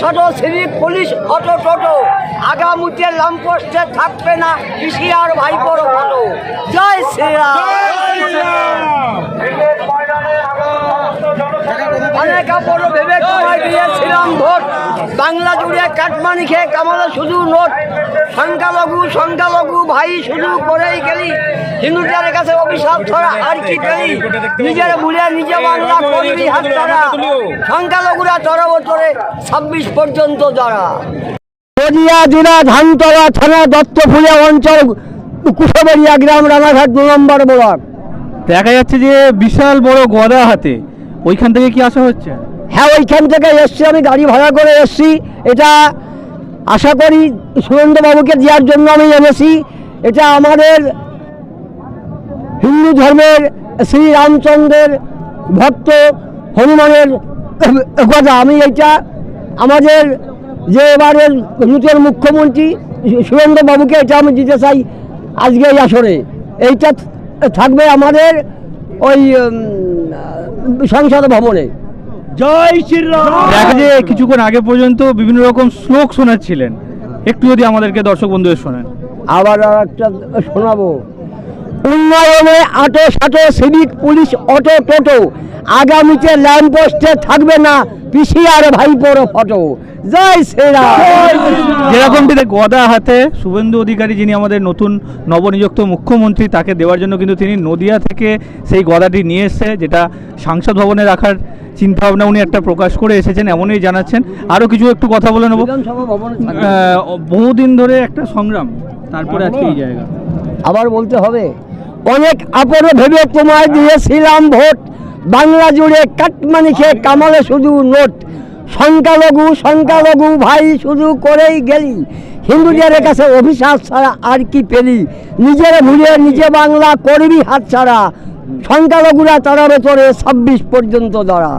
শত civic police auto টোটো আগামীতে ল্যাম্পপোস্টে থাকবে না পিসিআর ভাইপোর ফটো। জয় শ্রীরাম। অনেক বড় ভেবে তোমায় দিয়েছিলাম ভোট, বাংলা জুড়ে কাটমানি খেয়ে কামালে শুধু নোট। সংখ্যালঘু ভাই শুধু করেই গেলি, হিন্দুদের কাছে অভিশাপ ছড়া আর কি পেলি। নিজের ভুলে নিজে বাংলা করবি হাত ছাড়া, সংখ্যালঘুরা চরবতরে 26 পর্যন্ত যারা। নদিয়া জেলা ধানতলা থানা দত্তফুলিয়া অঞ্চল কুশবেরিয়া গ্রাম রানাঘাট 2 নম্বর ব্লক। দেখা যাচ্ছে যে বিশাল বড় গদা হাতে, ওইখান থেকে কি আসা হচ্ছে? হ্যাঁ, ওইখান থেকে এসছি, আমি গাড়ি ভাড়া করে এসছি। এটা আশা করি সুরেন্দ্রবাবুকে দেওয়ার জন্য আমি এনেছি। এটা আমাদের হিন্দু ধর্মের শ্রীরামচন্দ্রের ভক্ত হনুমানের কথা। আমি এইটা আমাদের যে এবারের নতুন মুখ্যমন্ত্রী সুরেন্দ্রবাবুকে এটা আমি দিতে চাই আজকে এই আসরে। এইটা থাকবে আমাদের ওই সংসদ ভবনে। জয় শ্রীরাম। দেখা যায় কিছুক্ষণ আগে পর্যন্ত বিভিন্ন রকম শ্লোক শোনাচ্ছিলেন, একটু যদি আমাদেরকে দর্শক বন্ধুদের শোনেন। আবার একটা শোনাবো। উন্নয়নে আটো সাটো সিভিক পুলিশ অটো টোটো আগামীতে ল্যাম্পপোস্টে থাকবে না পিসিআর ভাইপোর ফটো। জয় শ্রীরাম। যেরকমটি গদা হাতে শুভেন্দু অধিকারী, যিনি আমাদের নতুন নবনিযুক্ত মুখ্যমন্ত্রী, তাকে দেওয়ার জন্য কিন্তু তিনি নদিয়া থেকে সেই গদাটি নিয়ে এসছে, যেটা সংসদ ভবনে রাখার চিন্তাভাবনা উনি একটা প্রকাশ করে এসেছেন, এমনই জানাচ্ছেন। আরও কিছু একটু কথা বলে নেব। বহুদিন ধরে একটা সংগ্রাম, তারপরে আজকে এই জায়গা। আবার বলতে হবে, অনেক আপরে ভেবে তোমায় দিয়েছিলাম ভোট, বাংলা জুড়ে কাটমানি খেয়ে কামালে শুধু নোট। সংখ্যালঘু ভাই শুধু করেই গেলি, হিন্দুদের কাছে অভিশাপ ছাড়া আর কি পেলি। নিজের ভুলে নিজে বাংলা করবি হাত ছাড়া, সংখ্যালঘুরা তারা ভেতরে 26 পর্যন্ত দাঁড়া।